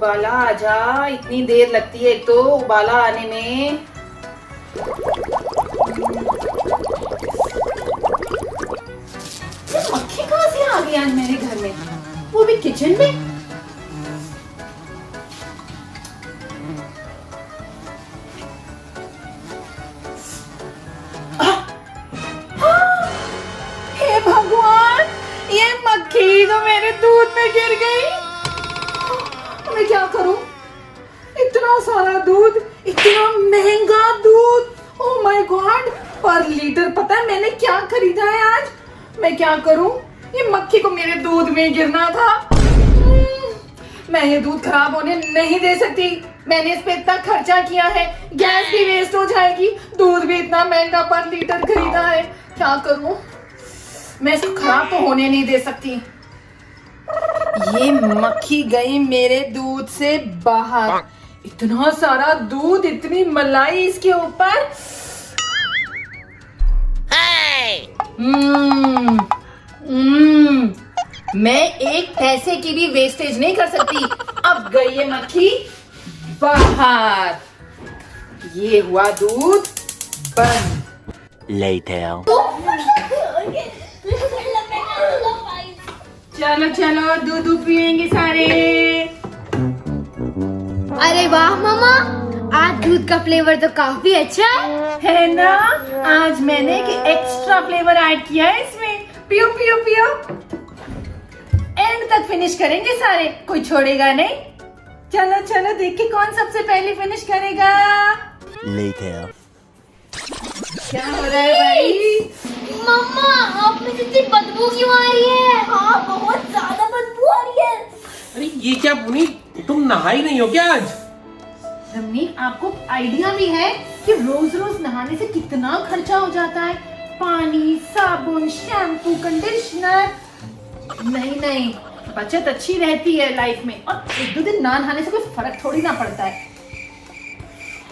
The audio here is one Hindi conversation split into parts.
उबाला आ जा, इतनी देर लगती है एक तो उबाला आने में। मक्खी कहाँ से आ गई आज मेरे घर में, वो भी किचन में। हे भगवान, ये मक्खी तो मेरे दूध में गिर गई। मैं क्या करूं? इतना सारा दूध, इतना महंगा दूध, ओ माय गॉड। पर लीटर पता है मैंने क्या खरीदा है आज? मैं क्या करूं? ये मक्खी को मेरे दूध में गिरना था। मैं ये दूध खराब होने नहीं दे सकती। मैंने इस पे इतना खर्चा किया है, गैस भी वेस्ट हो जाएगी, दूध भी इतना महंगा पर लीटर खरीदा है। क्या करूं? मैं इसको खराब तो होने नहीं दे सकती। ये मक्खी गई मेरे दूध से बाहर। इतना सारा दूध, इतनी मलाई इसके ऊपर। मैं एक पैसे की भी वेस्टेज नहीं कर सकती। अब गई ये मक्खी बाहर। ये हुआ दूध बंद। Later. चलो चलो दूध पिएंगे सारे। अरे वाह मामा, आज दूध का फ्लेवर तो काफी अच्छा है ना? आज मैंने एक एक्स्ट्रा फ्लेवर ऐड किया है इसमें। पियो पियो पियो, एंड तक फिनिश करेंगे सारे, कोई छोड़ेगा नहीं। चलो चलो देखिए कौन सबसे पहले फिनिश करेगा। Later. क्या हो रहा है भाई? मम्मा, आप में इतनी बदबू क्यों आ रही है? हाँ, बहुत ज्यादा बदबू आ रही है। अरे ये क्या पुनी, तुम नहाई नहीं हो क्या आज? रमनी, आपको आइडिया भी है कि रोज रोज नहाने से कितना खर्चा हो जाता है? पानी, साबुन, शैम्पू, कंडीशनर। नहीं नहीं, बचत अच्छी रहती है लाइफ में, और एक दो दिन ना नहाने से कोई फर्क थोड़ी ना पड़ता है।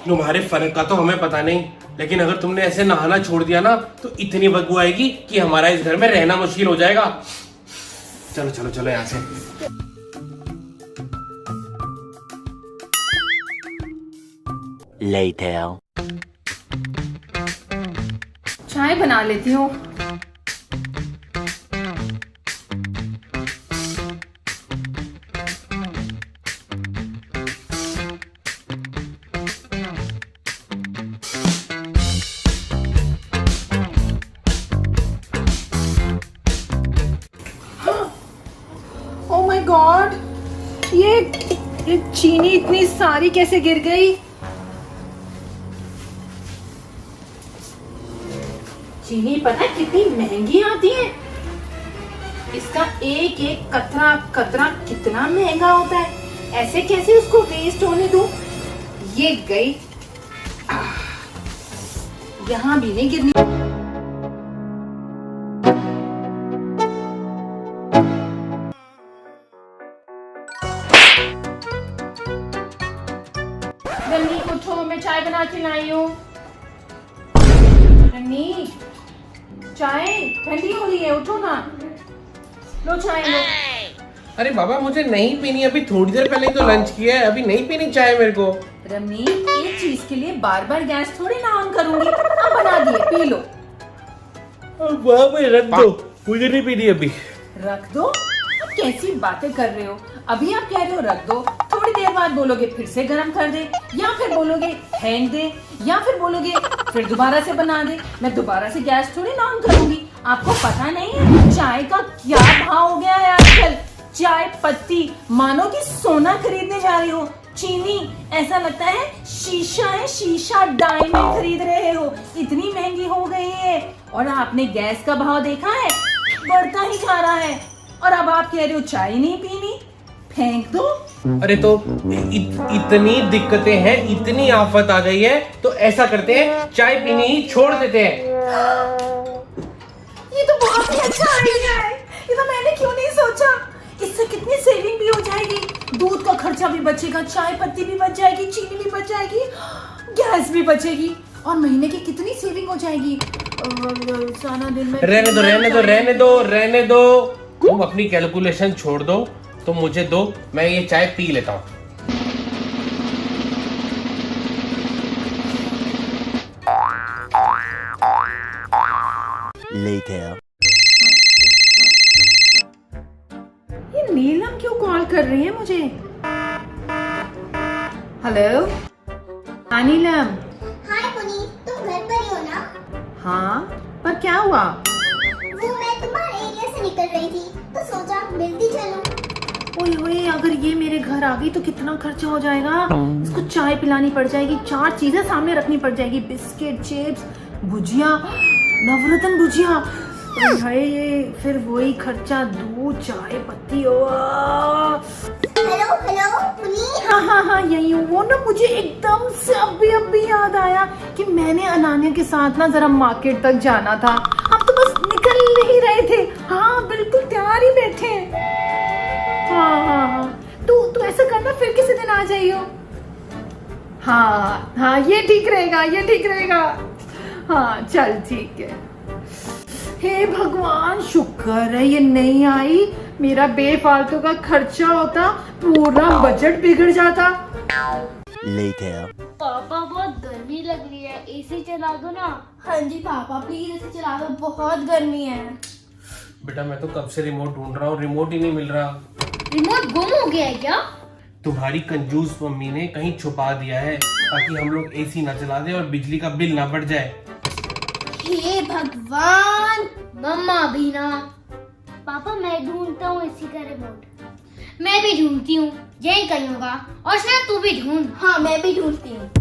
तुम्हारे फर्क का तो हमें पता नहीं, लेकिन अगर तुमने ऐसे नहाना छोड़ दिया ना तो इतनी बदबू आएगी कि हमारा इस घर में रहना मुश्किल हो जाएगा। चलो चलो चलो यहाँ से। Later. चाय बना लेती हूँ। ओह माय गॉड, ये चीनी इतनी सारी कैसे गिर गई? चीनी पता है कितनी महंगी आती है? इसका एक एक कतरा कतरा कितना महंगा होता है। ऐसे कैसे उसको वेस्ट होने दूं? ये गई, यहाँ भी नहीं गिरनी। रन्नी उठो, मैं चाय बना के लाई हूँ। रन्नी, चाय ठंडी हो रही है, उठो ना, लो चाय लो। अरे बाबा मुझे नहीं पीनी, अभी थोड़ी देर पहले ही तो लंच किया है, अभी नहीं पीनी चाय मेरे को। रमनी, एक चीज के लिए बार बार गैस थोड़ी ना ऑन करूंगी। अब बना दिए, पी लो। वहाँ पे रख दो, मुझे नहीं पीनी अभी। रख दो? आप कैसी बातें कर रहे हो? अभी आप कह रहे हो रख दो, थोड़ी देर बाद बोलोगे फिर से गर्म कर दे, या फिर बोलोगे फेंक दे, या फिर बोलोगे फिर दोबारा से बना दे। मैं दोबारा से गैस थोड़ी ना ऑन करूंगी। आपको पता नहीं है चाय का क्या भाव हो गया है आजकल? चाय पत्ती मानो कि सोना खरीदने जा रही हो। चीनी ऐसा लगता है शीशा है, शीशा डायमंड खरीद रहे हो, इतनी महंगी हो गई है। और आपने गैस का भाव देखा है, बढ़ता ही जा रहा है। और अब आप कह रहे हो चाय नहीं पीनी, फेंक दो। अरे तो इतनी दिक्कतें हैं, इतनी आफत आ गई है, तो ऐसा करते हैं चाय पीनी ही छोड़ देते हैं। ये तो बहुत ही अच्छा आइडिया है, ये तो मैंने क्यों नहीं सोचा। इससे कितनी सेविंग भी हो जाएगी, दूध का खर्चा भी बचेगा, चाय पत्ती भी बच जाएगी, चीनी भी बच जाएगी, गैस भी बचेगी, और महीने की कितनी सेविंग हो जाएगी। सारा दिन में रहने दो रहने दो रहने दो रहने दो, तुम अपनी कैलकुलेशन छोड़ दो, तुम मुझे दो, मैं ये चाय पी लेता हूँ। Later. ये नीलम क्यों कॉल कर रही है मुझे? हेलो, हाँ नीलम। हाय पुनीत, तुम घर पर ही हो ना? हाँ, पर क्या हुआ? वो मैं तुम्हारे एरिया से निकल रही थी तो सोचा मिलती चलूं। ओए ओए, अगर ये मेरे घर आ गई तो कितना खर्चा हो जाएगा। इसको चाय पिलानी पड़ जाएगी, 4 चीजें सामने रखनी पड़ जाएगी, बिस्किट, चिप्स, भुजिया, नवरत्न भुजिया। ओए हाय, ये फिर वही खर्चा, दूध, चाय पत्ती। Hello hello Puneet. हाँ, यही हूँ। वो ना मुझे एकदम से अभी याद आया कि मैंने अनान्या के साथ ना जरा मार्केट तक जाना था। हम तो बस निकल ही रहे थे। हाँ बिल्कुल तैयार ही बैठे हैं। हाँ, तू ऐसा करना, फिर किसी दिन आ जाइयो। हाँ, ये ठीक रहेगा। हाँ चल ठीक है। हे भगवान, शुक्र है ये नहीं आई। मेरा बेफालतू का खर्चा होता, पूरा बजट बिगड़ जाता। Later. पापा बहुत गर्मी लग रही है, एसी चला दो ना। हाँ जी पापा प्लीज एसी चला दो, बहुत गर्मी है। बेटा मैं तो कब से रिमोट ढूंढ रहा हूँ, रिमोट ही नहीं मिल रहा। रिमोट गुम हो गया है क्या? तुम्हारी कंजूस मम्मी ने कहीं छुपा दिया है ताकि हम लोग एसी ना चला दे और बिजली का बिल ना बढ़ जाए। हे भगवान, मम्मा भी ना। पापा मैं ढूंढता हूँ एसी का रिमोट। मैं भी ढूंढती हूँ, यही कहीं होगा। और शायद तू भी ढूंढ। हाँ मैं भी ढूंढती हूँ।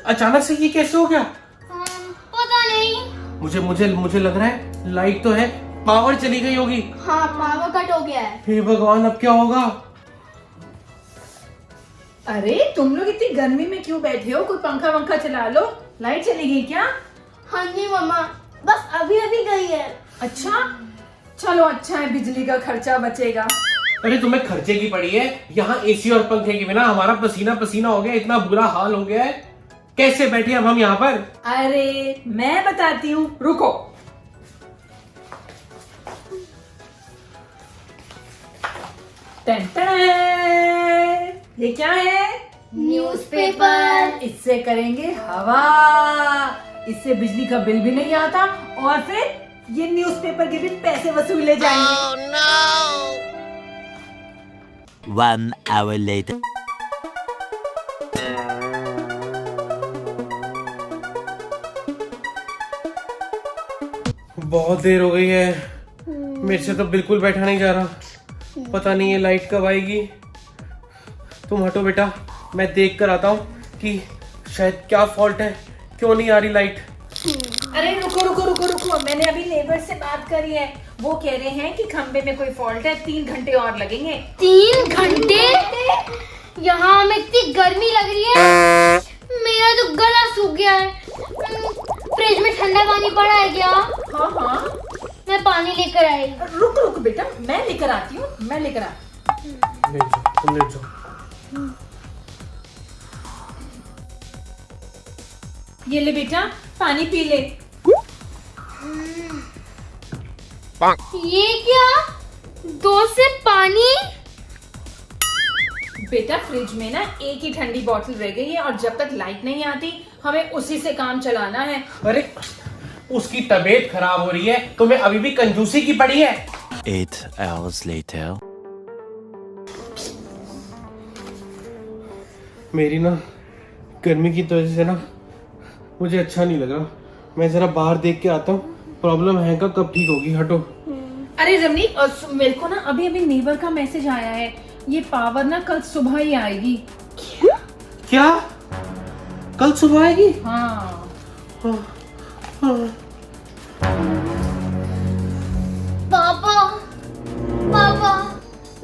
अचानक से ये कैसे हो गया? पता नहीं। मुझे लग रहा है लाइट तो है, पावर चली गई होगी। हाँ पावर कट हो गया है। हे भगवान, अब क्या होगा? अरे तुम लोग इतनी गर्मी में क्यों बैठे हो? कोई पंखा चला लो। लाइट चली गई क्या? हाँ जी मम्मा, बस अभी गई है। अच्छा चलो, अच्छा है, बिजली का खर्चा बचेगा। अरे तुम्हें खर्चे की पड़ी है, यहाँ एसी और पंखे के बिना हमारा पसीना पसीना हो गया, इतना बुरा हाल हो गया है। कैसे बैठे अब हम यहाँ पर? अरे मैं बताती हूँ, रुको। ये क्या है? न्यूज़पेपर। इससे करेंगे हवा, इससे बिजली का बिल भी नहीं आता और फिर ये न्यूज़पेपर के भी पैसे वसूले जाएंगे। One hour later. बहुत देर हो गई है, मेरे से तो बिल्कुल बैठा नहीं जा रहा। पता नहीं ये लाइट कब आएगी। तुम हटो बेटा, मैं देख कर आता हूँ कि शायद क्या फॉल्ट है, क्यों नहीं आ रही लाइट। अरे रुको, मैंने अभी नेबर से बात करी है। वो कह रहे हैं कि खंबे में कोई फॉल्ट है, 3 घंटे और लगेंगे। 3 घंटे? यहाँ हमें इतनी गर्मी लग रही है, मेरा तो गला सूख गया है। फ्रिज में ठंडा पानी पड़ा है क्या? हाँ, मैं पानी लेकर आई। रुक बेटा, मैं लेकर आती हूँ, ले जाओ, तुम ले जाओ। ये ले बेटा, पानी पी ले। ये क्या? 2 सिप पानी? बेटा फ्रिज में ना एक ही ठंडी बोतल रह गई है और जब तक लाइट नहीं आती हमें उसी से काम चलाना है। अरे उसकी तबीयत खराब हो रही है, तुम्हें अभी भी कंजूसी की पड़ी है। 8 hours later. मेरी ना गर्मी की वजह से ना मुझे अच्छा नहीं लग रहा। मैं जरा बाहर देख के आता हूँ, प्रॉब्लम है का कब ठीक होगी। हटो। अरे रमनीक मेरे को ना अभी नेबर का मैसेज आया है, ये पावर ना कल सुबह ही आएगी। क्या कल सुबह आएगी? हाँ। पापा पापा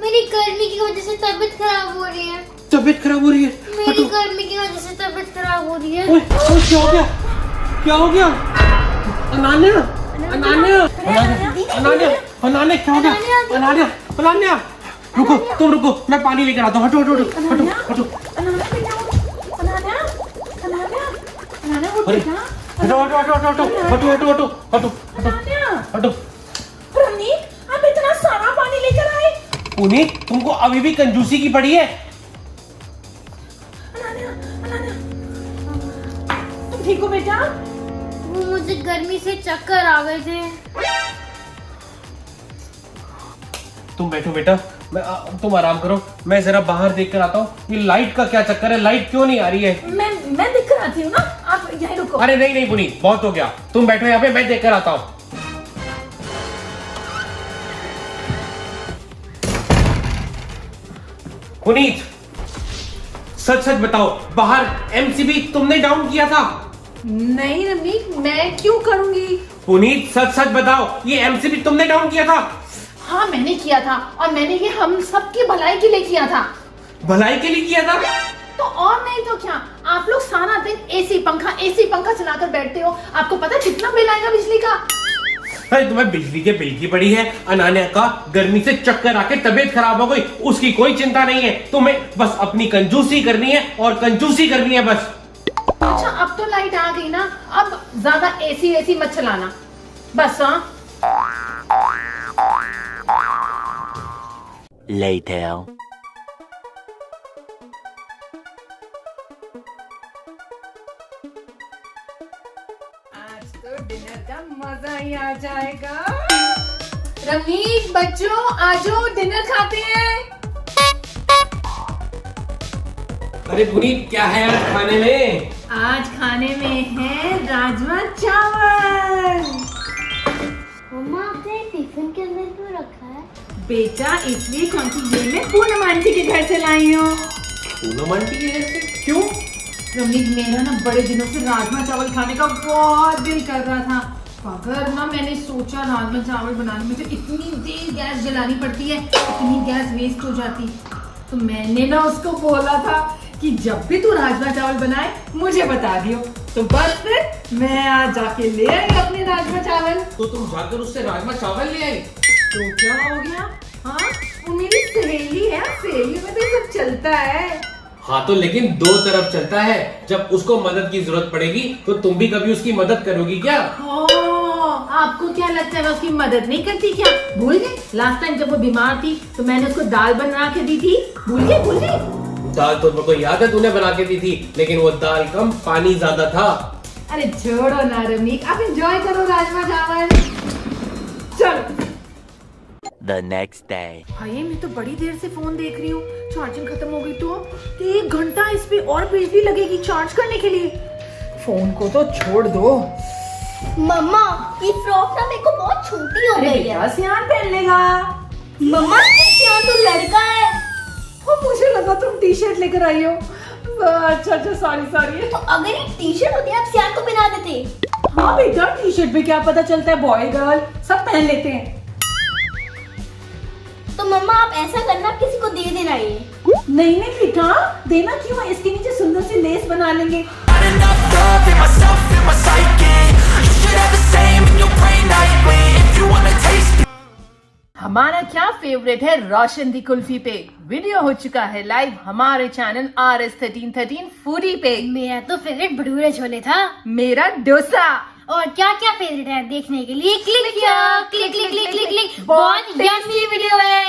मेरी गर्मी की वजह से तबीयत खराब हो रही है। तबीयत खराब हो रही है? मेरी गर्मी की वजह से तबीयत खराब हो रही है। ओए, क्या हो गया? क्या हो गया? अनान्या अनान्या अनान्या अनान्या क्या हो गया? अनान्या अनान्या रुको, तुम रुको, मैं पानी लेकर आता हूँ। हटो हटो हटो हटो हटो। अरे हटो हटो हटो हटो हटो हटो हटो हटो हटो हटो। रमनीक आप इतना सारा पानी लेकर आए? पुनीत तुमको अभी भी कंजूसी की पड़ी है। तुम ठीक हो बेटा? मुझे गर्मी से चक्कर आ गए थे। तुम बैठो बेटा, तुम आराम करो, मैं जरा बाहर देख कर आता हूँ। ये लाइट का क्या चक्कर है? लाइट क्यों नहीं आ रही है? मैं देख कर आती हूँ ना, आप यहीं रुको। अरे नहीं नहीं पुनीत, बहुत हो गया, तुम बैठो यहाँ पे, मैं देख कर आता हूँ। पुनीत सच सच बताओ, बाहर एमसीबी तुमने डाउन किया था? नहीं रमनीक, मैं क्यों करूंगी? पुनीत सच सच बताओ, ये एमसीबी तुमने डाउन किया था? हाँ मैंने किया था, और मैंने ये हम सबकी भलाई के लिए किया था। भलाई के लिए किया था? तो और नहीं तो क्या, आप लोग सारा दिन एसी पंखा चलाकर बैठते हो, आपको पता है कितना बिल आएगा बिजली का? अरे तुम्हें बिजली के बिल की पड़ी है। अनान्या का गर्मी से चक्कर आके तबीयत खराब हो गई, उसकी कोई चिंता नहीं है। तुम्हें बस अपनी कंजूसी करनी है और कंजूसी करनी है बस। अच्छा अब तो लाइट आ गई ना, अब ज्यादा एसी मत चलाना बस। हाँ Later. आज तो डिनर का मजा ही आ जाएगा। रमनीक बच्चों आजो डिनर खाते हैं। अरे पुनीत क्या है आज खाने में? आज खाने में है राजमा चावल। मम्मा आपने टिफिन के अंदर क्यों रखा है? बेटा इसलिए क्योंकि ये मैं पूनम आंटी के घर से लाई हूँ। पूनम आंटी के घर से? क्यों? रमनीक मेरा ना बड़े दिनों से राजमा चावल खाने का बहुत दिल कर रहा था, मगर ना मैंने सोचा राजमा चावल बनाने में तो इतनी देर गैस जलानी पड़ती है, इतनी गैस वेस्ट हो जाती, तो मैंने ना उसको बोला था कि जब भी तू राजमा चावल बनाए मुझे बता दियो। तो बस फिर मैं आज जाके ले आई अपने राजमा चावल। तो तुम जाकर उससे राजमा चावल ले आई? तो क्या हो गया? हाँ वो मेरी सहेली है, सहेली में तो ये सब चलता है। हाँ तो लेकिन दो तरफ चलता है, जब उसको मदद की जरूरत पड़ेगी तो तुम भी कभी उसकी मदद करोगी क्या? आपको क्या लगता है मैं उसकी मदद नहीं करती क्या? भूल गए लास्ट टाइम जब वो बीमार थी तो मैंने उसको दाल बना के दी थी, भूल गए? दाल तो मेरे को याद है तूने बना के दी थी, लेकिन वो दाल कम पानी ज्यादा था। अरे छोड़ो ना रमनीक, आप एंजॉय करो राजमा चावल। चलो। The next day. भाई मैं तो बड़ी देर से फोन देख रही हूँ, चार्जिंग खत्म हो गई तो 1 घंटा इस पे और बिजली लगेगी चार्ज करने के लिए। फोन को तो छोड़ दो। मम्मा ये फ्रॉक ना मेरे को बहुत छोटी हो गई है। सियान पहन लेगा। मम्मा क्या तो लड़का है? वो मुझे लगा तुम टी शर्ट लेकर आई हो। अच्छा सॉरी। तो अगर ये टी शर्ट होती आप सियान को पहना देते। हाँ बेटा टी शर्ट पे क्या पता चलता है, बॉय गर्ल सब पहन लेते हैं। तो मम्मा आप ऐसा करना, आप किसी को दे देना ये। नहीं बेटा देना क्यों है, इसके नीचे सुंदर सी लेस बना लेंगे। हमारा क्या फेवरेट है रोशन दी कुल्फी पे वीडियो हो चुका है लाइव हमारे चैनल RS1313 फूडी पे। मेरा तो फेवरेट भटूरे छोले था। मेरा डोसा। और क्या क्या फेवरेट है देखने के लिए क्लिक किया, क्लिक बहुत यम्मी वीडियो है।